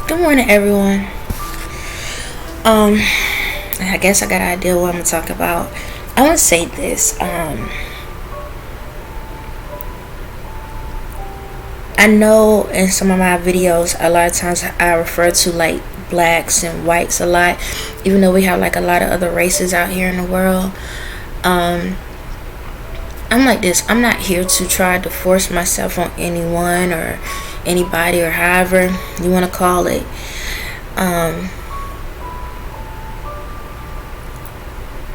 Good morning, everyone. I guess I got an idea what I'm gonna talk about. I want to say this. I know in some of my videos, a lot of times I refer to like blacks and whites a lot, even though we have like a lot of other races out here in the world. I'm like this. I'm not here to try to force myself on anyone or anybody or however you want to call it.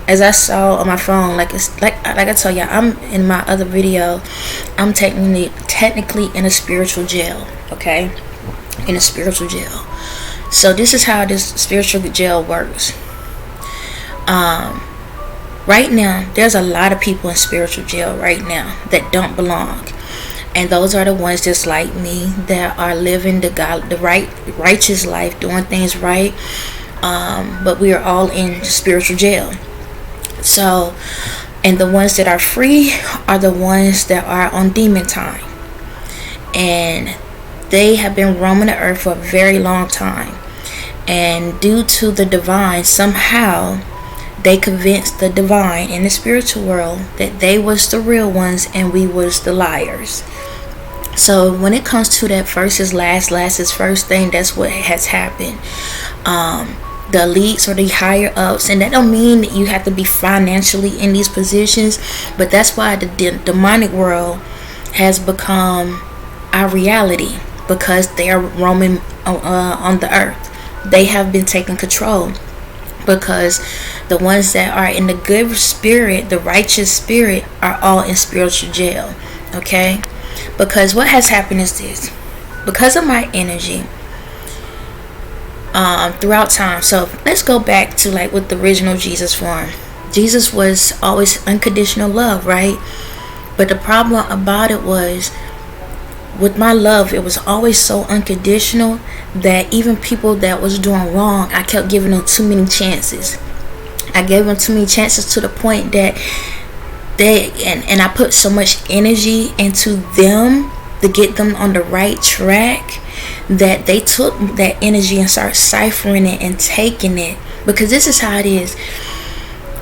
As I saw on my phone, like I tell you, I'm in my other video. I'm technically in a spiritual jail. Okay, in a spiritual jail. So this is how this spiritual jail works. Right now, there's a lot of people in spiritual jail right now that don't belong. And those are the ones just like me that are living the righteous life, doing things right. But we are all in spiritual jail. So, and the ones that are free are the ones that are on demon time. And they have been roaming the earth for a very long time. And due to the divine, somehow they convinced the divine in the spiritual world that they was the real ones and we was the liars. So when it comes to that first is last, last is first thing, that's what has happened. The elites or the higher ups, and that don't mean that you have to be financially in these positions, but that's why the demonic world has become our reality, because they are roaming on the earth. They have been taking control, because the ones that are in the good spirit, the righteous spirit, are all in spiritual jail. Okay, because what has happened is this: because of my energy throughout time. So let's go back to like with the original Jesus form. Jesus was always unconditional love, right? But the problem about it was, with my love, it was always so unconditional that even people that was doing wrong, I kept giving them too many chances. I gave them too many chances to the point that and I put so much energy into them to get them on the right track, that they took that energy and started ciphering it and taking it. Because this is how it is.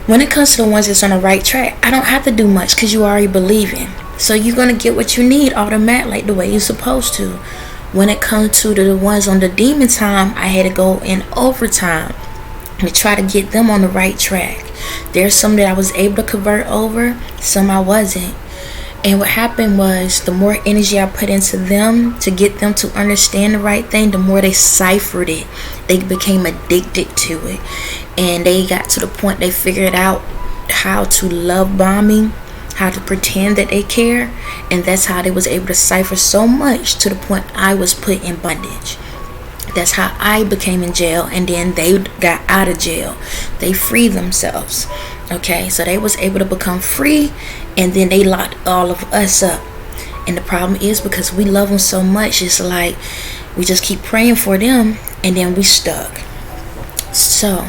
When it comes to the ones that's on the right track, I don't have to do much because you already believe in. So you're going to get what you need automatically, like the way you're supposed to. When it comes to the ones on the demon time, I had to go in overtime to try to get them on the right track. There's some that I was able to convert over, some I wasn't. And what happened was, the more energy I put into them to get them to understand the right thing, the more they ciphered it. They became addicted to it. And they got to the point they figured out how to love bombing, how to pretend that they care. And that's how they was able to cipher so much to the point I was put in bondage. That's how I became in jail, and then they got out of jail. They freed themselves. Okay, so they was able to become free, and then they locked all of us up. And the problem is, because we love them so much, it's like we just keep praying for them, and then we stuck. So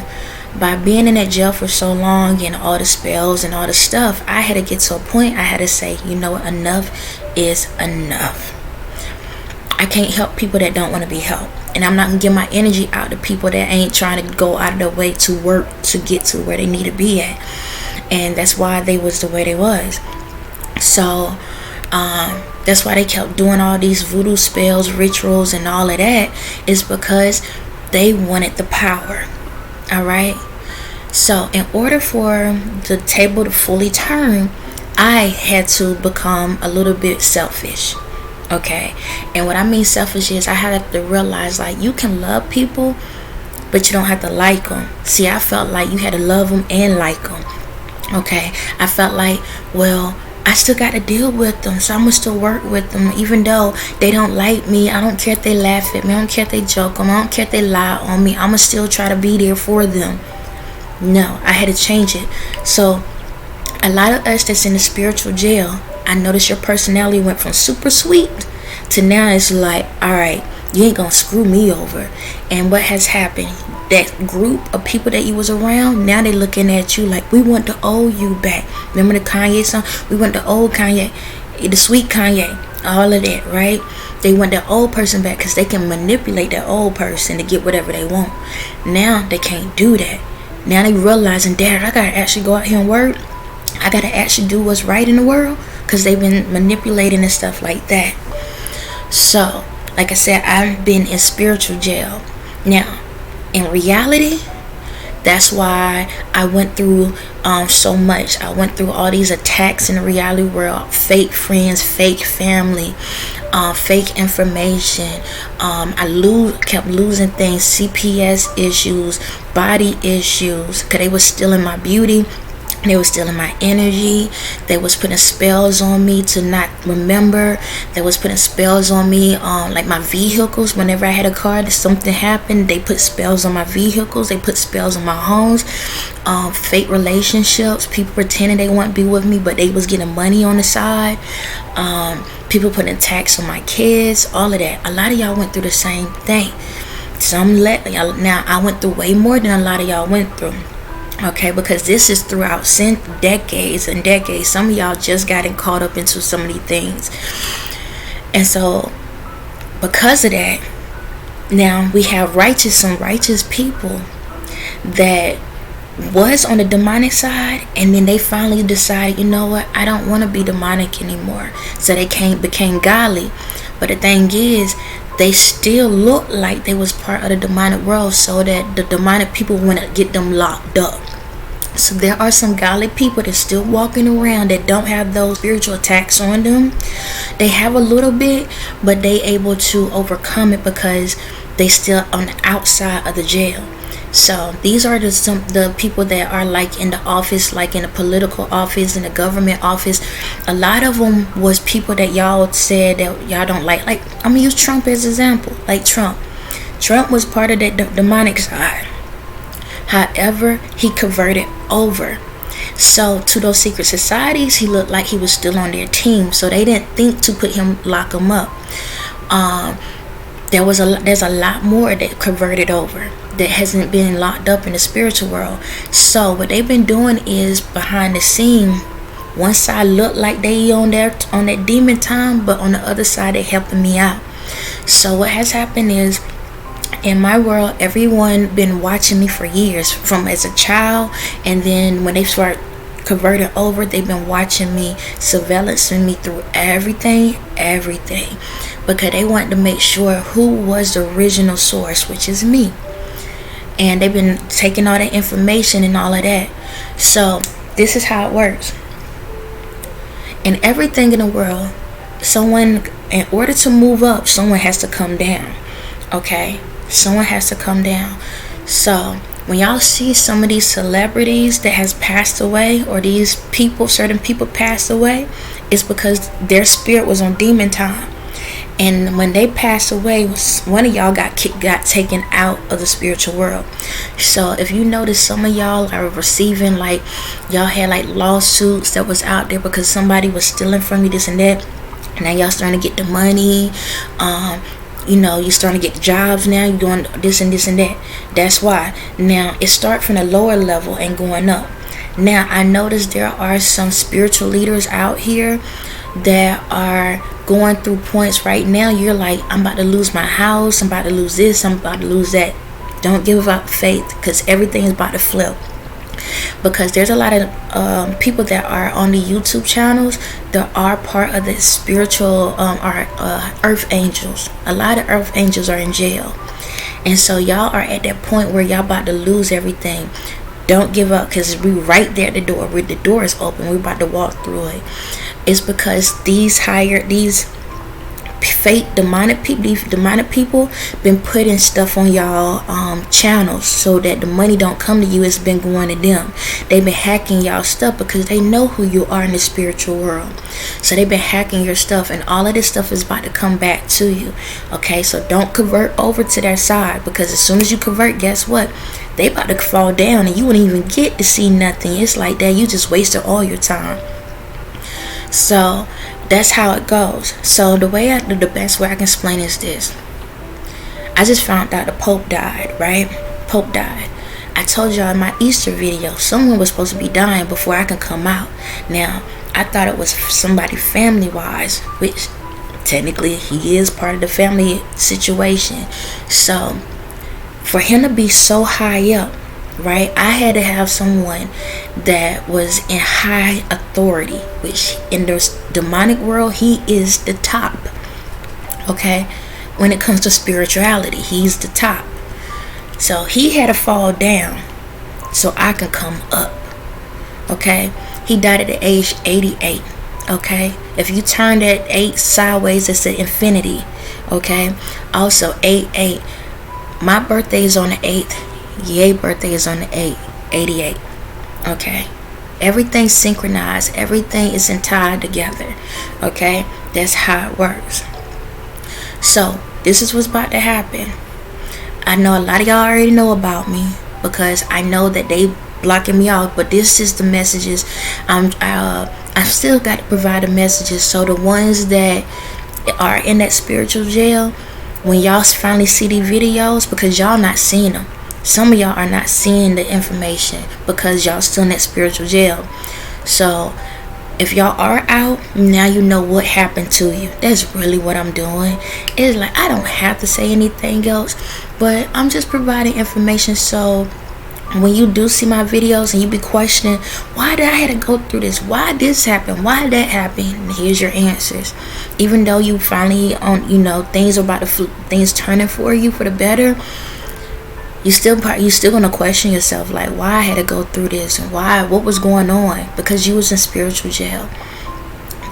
by being in that jail for so long and all the spells and all the stuff, I had to get to a point I had to say, you know what, enough is enough. I can't help people that don't want to be helped. And I'm not going to give my energy out to people that ain't trying to go out of their way to work to get to where they need to be at. And that's why they was the way they was. So that's why they kept doing all these voodoo spells, rituals, and all of that, is because they wanted the power. Alright? So in order for the table to fully turn, I had to become a little bit selfish. Okay, and what I mean selfish is, I had to realize, like, you can love people, but you don't have to like them. See, I felt like you had to love them and like them. Okay, I felt like, well, I still got to deal with them, so I'm gonna still work with them, even though they don't like me. I don't care if they laugh at me. I don't care if they joke on me. I don't care if they lie on me. I'm gonna still try to be there for them. No, I had to change it. So a lot of us that's in the spiritual jail, I noticed your personality went from super sweet to now it's like, alright, you ain't gonna screw me over. And what has happened? That group of people that you was around, now they looking at you like, we want to owe you back. Remember the Kanye song? We want the old Kanye, the sweet Kanye. all of that, right? They want that old person back because they can manipulate that old person to get whatever they want. Now they can't do that. Now they realizing, Dad, I gotta actually go out here and work. I gotta actually do what's right in the world, because they've been manipulating and stuff like that. So, like I said, I've been in spiritual jail. Now, in reality, that's why I went through so much. I went through all these attacks in the reality world. Fake friends, fake family, fake information. I kept losing things. CPS issues, body issues, because they was stealing my beauty. They was stealing my energy. They was putting spells on me to not remember. They was putting spells on me on like my vehicles. Whenever I had a car, something happened, they put spells on my vehicles. They put spells on my homes. Fake relationships. People pretending they want to be with me, but they was getting money on the side. People putting tax on my kids. All of that. A lot of y'all went through the same thing. Now I went through way more than a lot of y'all went through. Okay, because this is throughout decades and decades. Some of y'all just gotten caught up into so many things. And so, because of that, now we have some righteous people that was on the demonic side, and then they finally decided, you know what, I don't want to be demonic anymore. So they became godly. But the thing is, they still look like they was part of the demonic world, so that the demonic people want to get them locked up. So there are some godly people that's still walking around that don't have those spiritual attacks on them. They have a little bit, but they able to overcome it because they still on the outside of the jail. So these are the people that are like in the office, like in the political office, in the government office. A lot of them was people that y'all said that y'all don't like. Like, I'm gonna use Trump as an example. Like Trump was part of that demonic side. However, he converted over. So to those secret societies, he looked like he was still on their team. So they didn't think to lock him up. There's a lot more that converted over that hasn't been locked up in the spiritual world. So what they've been doing is behind the scene. One side look like they on that demon time, but on the other side they helping me out. So what has happened is, in my world, everyone been watching me for years, from as a child, and then when they start converting over, they've been watching me, surveillancing me through everything, because they want to make sure who was the original source, which is me. And they've been taking all that information and all of that. So this is how it works. In everything in the world, in order to move up, someone has to come down. Okay? Someone has to come down. So when y'all see some of these celebrities that has passed away, or certain people passed away, it's because their spirit was on demon time. And when they passed away, one of y'all got taken out of the spiritual world. So if you notice, some of y'all are receiving, like, y'all had like lawsuits that was out there because somebody was stealing from you, this and that. Now y'all starting to get the money. You're starting to get jobs now. You're doing this and this and that. That's why. Now, it starts from the lower level and going up. Now, I noticed there are some spiritual leaders out here that are going through points right now. You're like, I'm about to lose my house. I'm about to lose this. I'm about to lose that. Don't give up faith, because everything is about to flip. Because there's a lot of people that are on the YouTube channels that are part of the spiritual earth angels. A lot of earth angels are in jail, and so y'all are at that point where y'all about to lose everything. Don't give up, because we right there at the door. The door is open. We're about to walk through it. It's because these fake demonic people been putting stuff on y'all channels so that the money don't come to you. It's been going to them. They've been hacking y'all stuff because they know who you are in the spiritual world. So they've been hacking your stuff, and all of this stuff is about to come back to you. Okay, so don't convert over to their side, because as soon as you convert, guess what? They about to fall down and you wouldn't even get to see nothing. It's like that. You just wasted all your time. So that's how it goes. So the best way I can explain is this. I just found out the Pope died, right? Pope died. I told y'all in my Easter video, someone was supposed to be dying before I can come out. Now, I thought it was somebody family-wise, which technically he is part of the family situation. So for him to be so high up, right, I had to have someone that was in high authority, which in the demonic world, he is the top. Okay, when it comes to spirituality, he's the top. So he had to fall down so I can come up. Okay, he died at the age 88. Okay, if you turn that 8 sideways, it's an infinity. Okay, also 8-8. My birthday is on the 8th. Yay birthday is on the 8th. 88. Okay, everything's synchronized, everything is tied together. Okay, that's how it works. So this is what's about to happen. I know a lot of y'all already know about me because I know that they blocking me off, but this is the messages. I still got to provide the messages, so the ones that are in that spiritual jail, when y'all finally see these videos, because y'all not seeing them, some of y'all are not seeing the information because y'all still in that spiritual jail. So if y'all are out, now you know what happened to you. That's really what I'm doing. It's like I don't have to say anything else, but I'm just providing information. So when you do see my videos and you be questioning, why did I have to go through this? Why this happened? Why that happened? And here's your answers. Even though you finally things are about to things turning for you for the better, you still gonna question yourself, like, why I had to go through this and what was going on? Because you was in spiritual jail.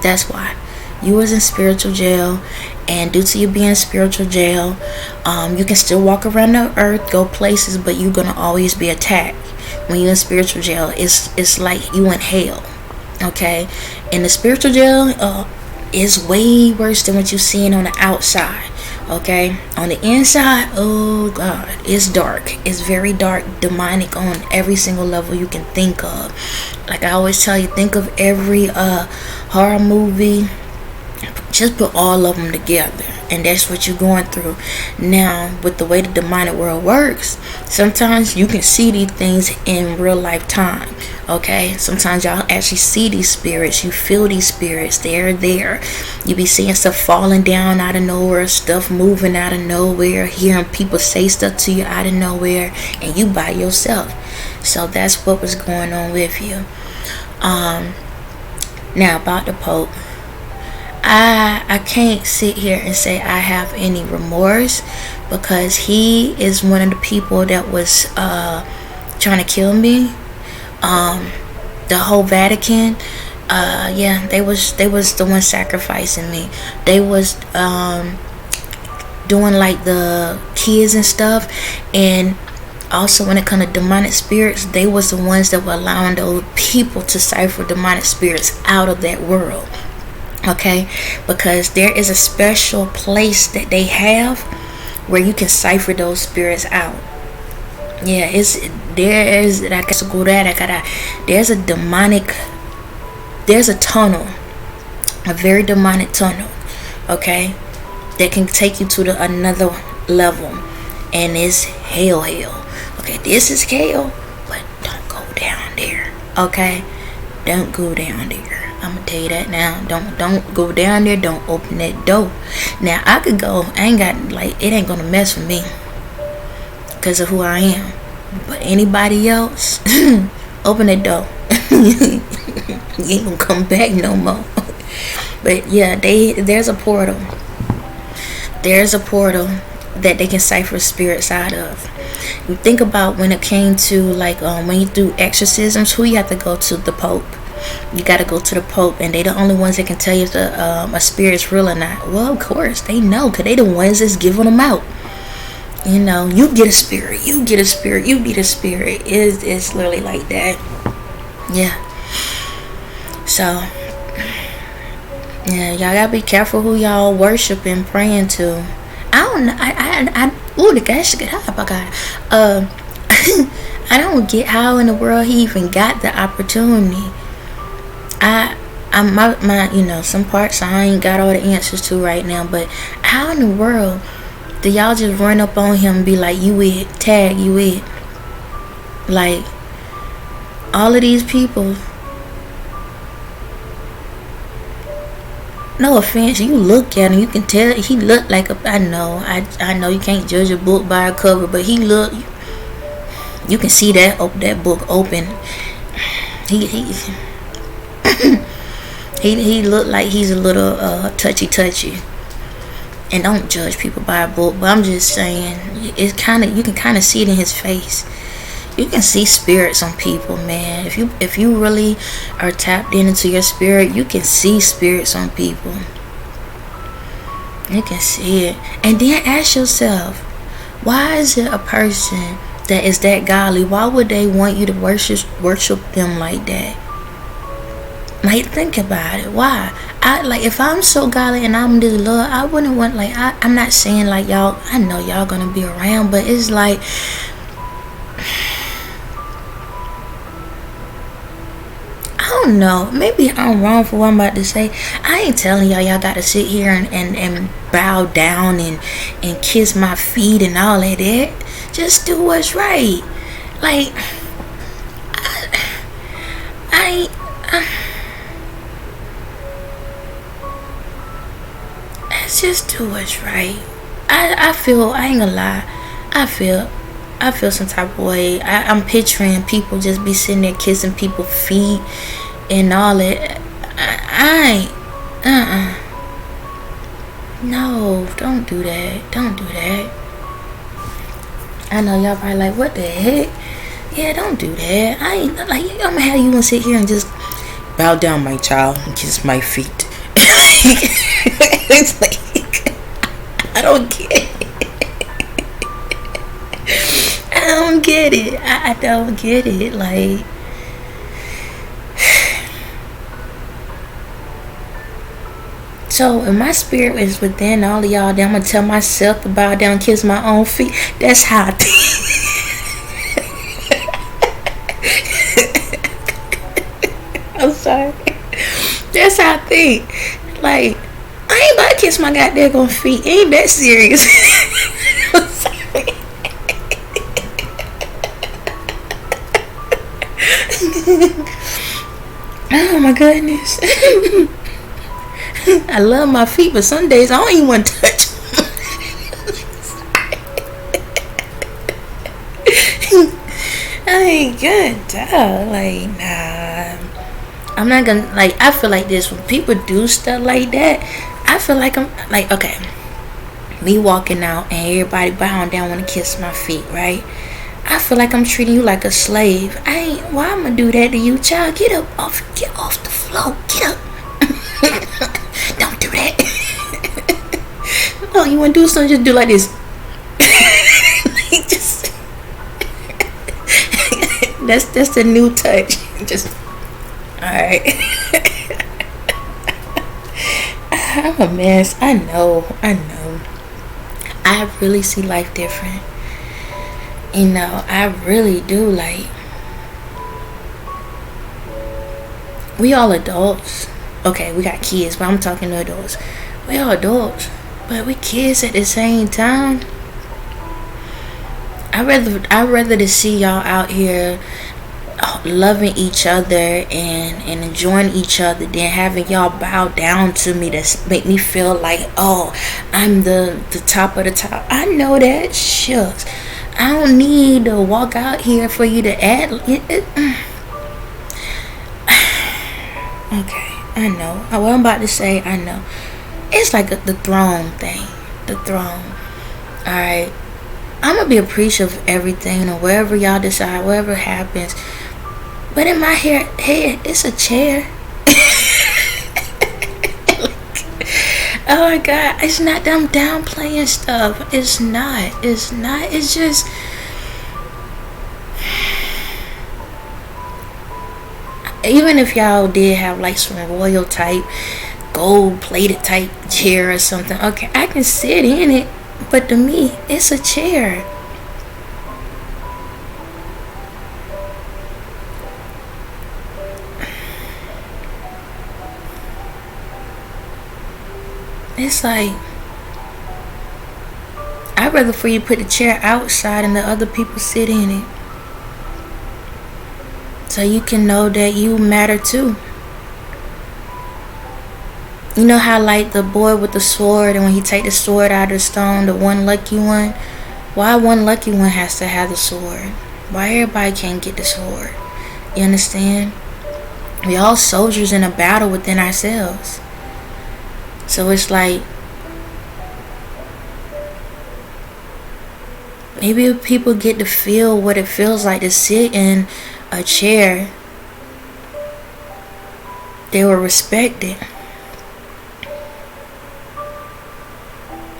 That's why you was in spiritual jail, and due to you being in spiritual jail, you can still walk around the earth, go places, but you're gonna always be attacked. When you're in spiritual jail, it's like you in hell. Okay, in the spiritual jail, is way worse than what you're seeing on the outside. Okay, on the inside, oh God, it's dark. It's very dark, demonic on every single level you can think of. Like I always tell you, think of every horror movie. Just put all of them together, and that's what you're going through. Now, with the way the demonic world works, sometimes you can see these things in real life time. Okay, sometimes y'all actually see these spirits, you feel these spirits, they're there. You be seeing stuff falling down out of nowhere, stuff moving out of nowhere, hearing people say stuff to you out of nowhere, and you by yourself. So that's what was going on with you. Now about the Pope, I can't sit here and say I have any remorse, because he is one of the people that was trying to kill me. The whole Vatican, they was the one sacrificing me. They was doing like the kids and stuff, and also when it comes to demonic spirits, they was the ones that were allowing those people to cipher demonic spirits out of that world. Okay, because there is a special place that they have where you can cipher those spirits out. Yeah, there's a tunnel, a very demonic tunnel, okay, that can take you to another level, and it's hell. Okay, this is hell, but don't go down there. Okay, don't go down there. I'm gonna tell you that now. Don't go down there. Don't open that door. Now I could go. I ain't got it ain't gonna mess with me because of who I am. But anybody else, open that door. You ain't gonna come back no more. But yeah, there's a portal. There's a portal that they can cipher spirits out of. You think about when it came to when you do exorcisms, who you have to go to? The Pope. You got to go to the Pope, and they the only ones that can tell you if a spirit's real or not. Well, of course they know, because they the ones that's giving them out. You get a spirit, you get a spirit, you get a spirit. It's literally like that. Yeah. So yeah, y'all gotta be careful who y'all worship and praying to. I don't know. The guy should get high. I don't get how in the world he even got the opportunity. Some parts I ain't got all the answers to right now, but how in the world do y'all just run up on him and be like, you it, tag you it? Like, all of these people, no offense, you look at him, you can tell he looked like a. I know you can't judge a book by a cover, but he look. You can see that book open. He he looked like he's a little touchy. And don't judge people by a book, but I'm just saying, it's kind of, you can kind of see it in his face. You can see spirits on people, man. If you really are tapped into your spirit, you can see spirits on people. You can see it. And then ask yourself, why is it a person that is that godly, why would they want you to worship them like that? Like, think about it. Why? If I'm so godly and I'm this love, I wouldn't want, like, I'm not saying like y'all, I know y'all gonna be around, but it's like, I don't know, maybe I'm wrong for what I'm about to say. I ain't telling y'all gotta sit here and bow down and kiss my feet and all of that. Just do what's right. Like, just do what's right. I feel, I ain't gonna lie, I feel some type of way. I'm picturing people just be sitting there kissing people's feet and all that. No, don't do that. I know y'all probably like, what the heck? Yeah, don't do that. I ain't like, I'm gonna have you and sit here and just bow down, my child, and kiss my feet. It's like, I don't get it. I don't get it. Like, so if my spirit is within all of y'all, then I'm gonna tell myself to bow down and kiss my own feet. That's how I think. I'm sorry. That's how I think. Like, I ain't about to kiss my goddamn feet. It ain't that serious. I'm sorry. Oh my goodness. I love my feet, but some days I don't even want to touch them. I ain't good, dog. Like, nah. I'm not gonna, like, I feel like this. When people do stuff like that, I feel like I'm, like, okay, me walking out and everybody bowing down want to kiss my feet, right? I feel like I'm treating you like a slave. Why I'm gonna do that to you, child? Get off the floor. Get up. Don't do that. No, you wanna do something, just do like this. Just that's the new touch. Just, alright. I'm a mess. I know. I really see life different. You know, I really do. Like, we all adults. Okay, we got kids, but I'm talking to adults. We all adults, but we kids at the same time. I'd rather to see y'all out here loving each other and enjoying each other than having y'all bow down to me to make me feel like, oh, I'm the top of the top. I know that. Shucks. I don't need to walk out here for you to add it. Okay, I know. What I'm about to say, I know. It's like the throne thing. The throne. Alright. I'm going to be appreciative of everything, or wherever y'all decide, whatever happens. But in my head, it's a chair. Oh my God, it's not them downplaying stuff. It's not. It's just, even if y'all did have like some royal type, gold plated type chair or something, okay, I can sit in it. But to me, it's a chair. It's like, I'd rather for you put the chair outside and the other people sit in it, so you can know that you matter too. You know how like the boy with the sword, and when he take the sword out of the stone, the one lucky one, why one lucky one has to have the sword? Why everybody can't get the sword? You understand? We all soldiers in a battle within ourselves. So it's like, maybe if people get to feel what it feels like to sit in a chair, they will respect it.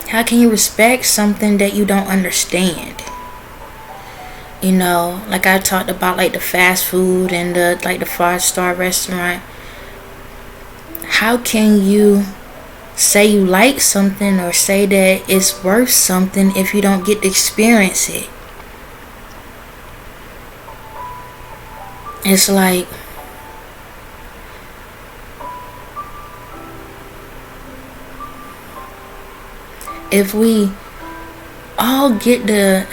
How can you respect something that you don't understand? You know, like I talked about, like the fast food and the 5-star restaurant. How can you say you like something or say that it's worth something if you don't get to experience it? It's like, if we all get the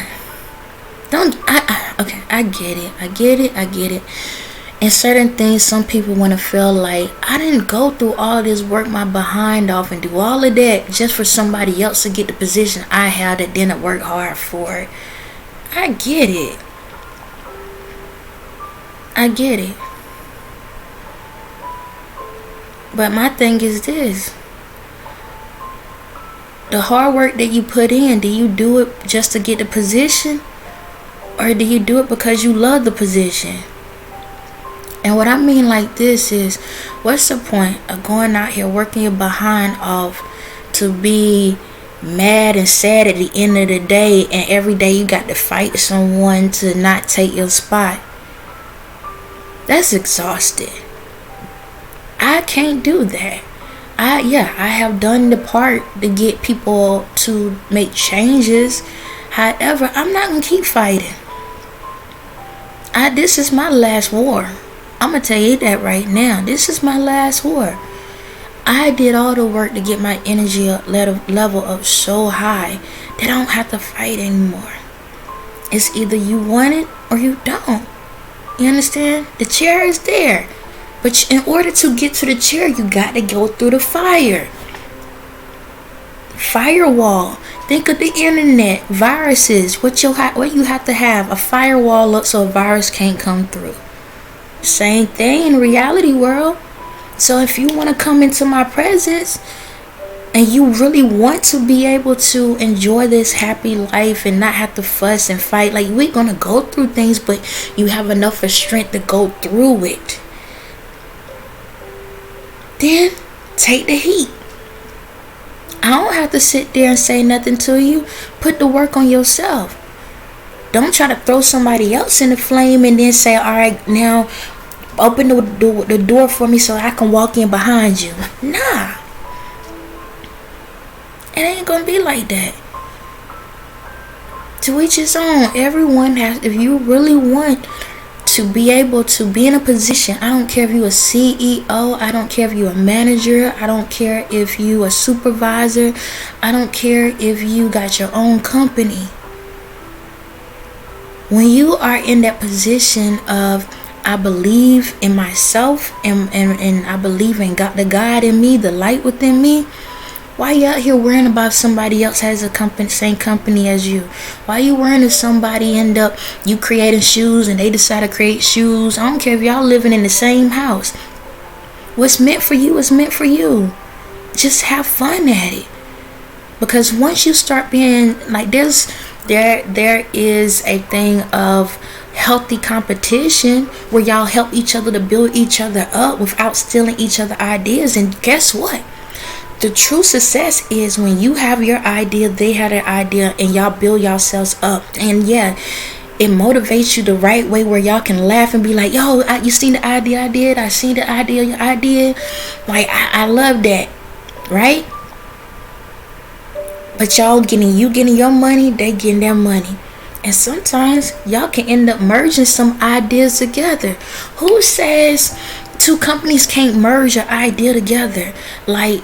I get it. And certain things, some people want to feel like, I didn't go through all this, work my behind off and do all of that just for somebody else to get the position I had that didn't work hard for it. I get it. But my thing is this: the hard work that you put in, do you do it just to get the position, or do you do it because you love the position? And what I mean like this is, what's the point of going out here working your behind off to be mad and sad at the end of the day, and every day you got to fight someone to not take your spot? That's exhausting. I can't do that. I have done the part to get people to make changes. However, I'm not gonna keep fighting. This is my last war. I'm gonna tell you that right now. This is my last war. I did all the work to get my energy level up so high that I don't have to fight anymore. It's either you want it or you don't. You understand? The chair is there. But in order to get to the chair, you got to go through the firewall. Think of the internet, viruses. What you have to have a firewall up so a virus can't come through. Same thing in reality world. So if you want to come into my presence and you really want to be able to enjoy this happy life and not have to fuss and fight, like, we're gonna go through things, but you have enough of strength to go through it, then take the heat. I don't have to sit there and say nothing to you. Put the work on yourself. Don't try to throw somebody else in the flame and then say, all right, now open the door for me so I can walk in behind you. Nah. It ain't gonna be like that. To each his own. Everyone has, if you really want to be able to be in a position, I don't care if you a CEO, I don't care if you a manager, I don't care if you a supervisor, I don't care if you got your own company. When you are in that position of, I believe in myself and I believe in God, the God in me, the light within me, why you out here worrying about somebody else has a company, same company as you? Why you worrying if somebody end up, you creating shoes and they decide to create shoes? I don't care if y'all living in the same house. What's meant for you is meant for you. Just have fun at it. Because once you start being like this, there is a thing of healthy competition where y'all help each other to build each other up without stealing each other ideas. And guess what? The true success is when you have your idea, they have their idea, and y'all build yourselves up. And yeah, it motivates you the right way where y'all can laugh and be like, yo, you seen the idea I did? I seen the idea I did. Like, I love that. Right? But y'all getting your money, they getting their money. And sometimes y'all can end up merging some ideas together. Who says two companies can't merge an idea together? Like,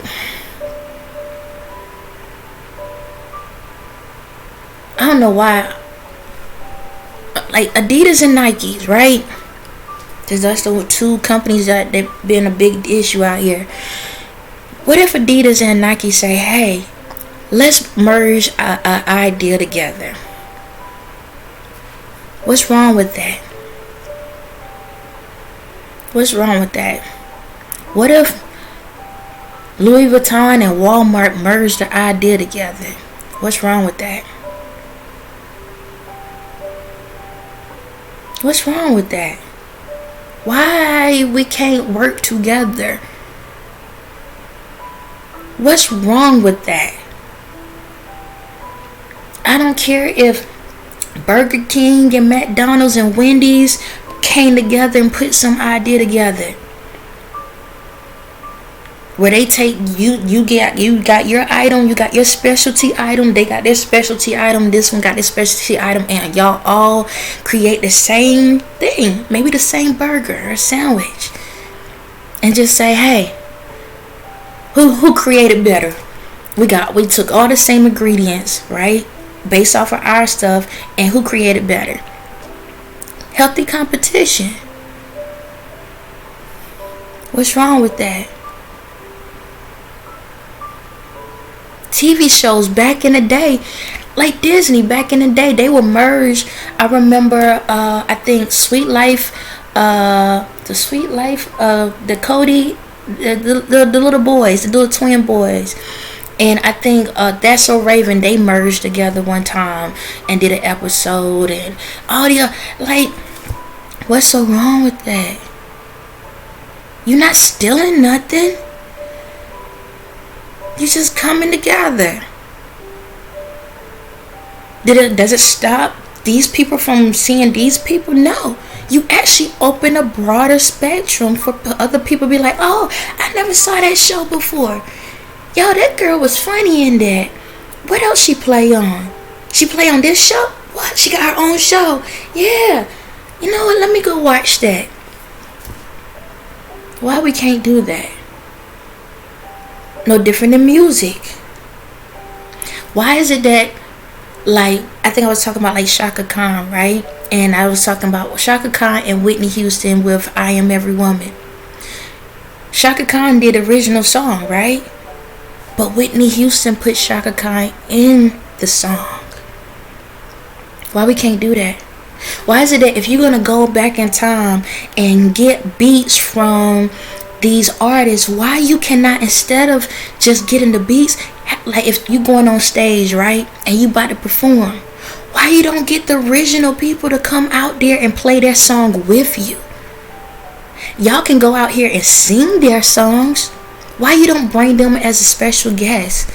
I don't know why. Like Adidas and Nikes, right? Because that's the two companies that they've been a big issue out here. What if Adidas and Nike say, hey, let's merge an idea together? What's wrong with that? What's wrong with that? What if Louis Vuitton and Walmart merged the idea together? What's wrong with that? What's wrong with that? Why we can't work together? What's wrong with that? I don't care if Burger King and McDonald's and Wendy's came together and put some idea together. Where they take you got your item, you got your specialty item, they got their specialty item, this one got their specialty item, and y'all all create the same thing, maybe the same burger or sandwich, and just say, hey, who created better? We took all the same ingredients, right, based off of our stuff, and who created better? Healthy competition. What's wrong with that? TV shows back in the day, like Disney back in the day, they would merge. I remember I think the Cody, the little boys, the little twin boys, and I think That's So Raven, they merged together one time and did an episode, and all the like, what's so wrong with that? You're not stealing nothing. You're just coming together. Does it stop these people from seeing these people? No. You actually open a broader spectrum for other people to be like, oh, I never saw that show before. Yo, that girl was funny in that. What else she play on? She play on this show? What? She got her own show. Yeah. You know what? Let me go watch that. Why we can't do that? No different than music. Why is it that, like, I think I was talking about like Chaka Khan, right? And I was talking about Chaka Khan and Whitney Houston with I Am Every Woman. Chaka Khan did the original song, right? But Whitney Houston put Chaka Khan in the song. Why we can't do that? Why is it that if you're going to go back in time and get beats from these artists, why you cannot, instead of just getting the beats, like if you going on stage, right, and you about to perform, why you don't get the original people to come out there and play their song with you? Y'all can go out here and sing their songs. Why you don't bring them as a special guest?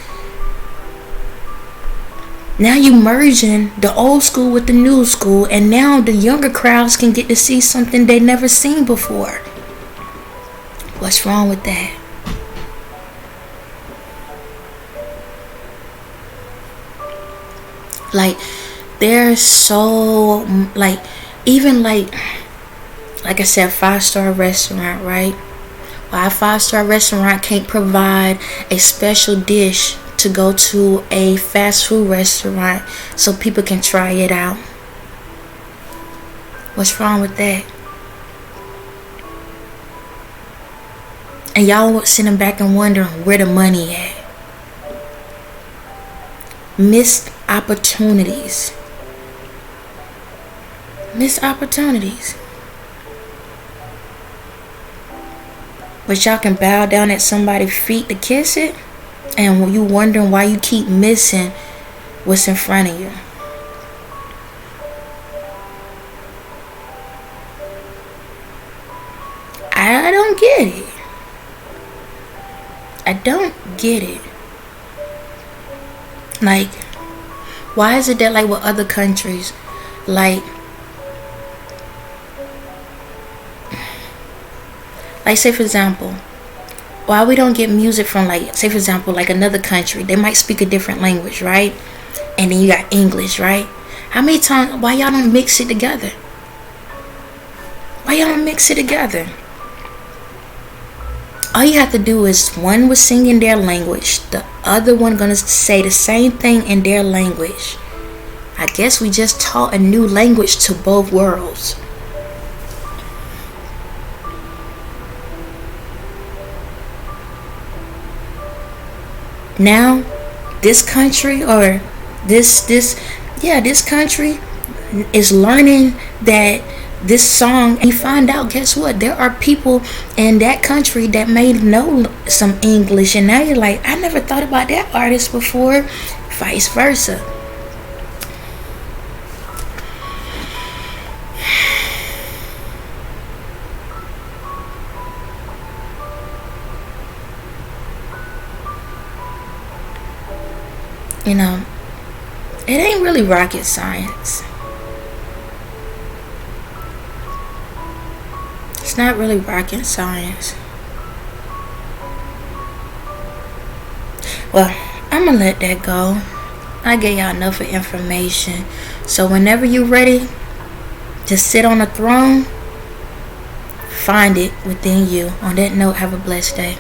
Now you merging the old school with the new school, and now the younger crowds can get to see something they never seen before. What's wrong with that? Like, there's so, like, even like I said, 5-star restaurant, right? Why a 5-star restaurant can't provide a special dish to go to a fast food restaurant so people can try it out? What's wrong with that? And y'all sitting back and wondering where the money at. Missed opportunities. Missed opportunities. But y'all can bow down at somebody's feet to kiss it, and you wondering why you keep missing what's in front of you. I don't get it. I don't get it. Like, why is it that, like, with other countries, like say for example, why we don't get music from, like, say for example, like another country, they might speak a different language, right? And then you got English, right? How many times, why y'all don't mix it together? Why y'all don't mix it together? All you have to do is one was singing their language, the other one gonna say the same thing in their language. I guess we just taught a new language to both worlds. Now, this country or this country is learning that this song, and you find out, guess what, there are people in that country that may know some English, and now you're like, I never thought about that artist before, vice versa. You know, it ain't really rocket science. It's not really rocket science. Well, I'm gonna let that go. I gave y'all enough of information. So whenever you're ready to sit on a throne, find it within you. On that note, have a blessed day.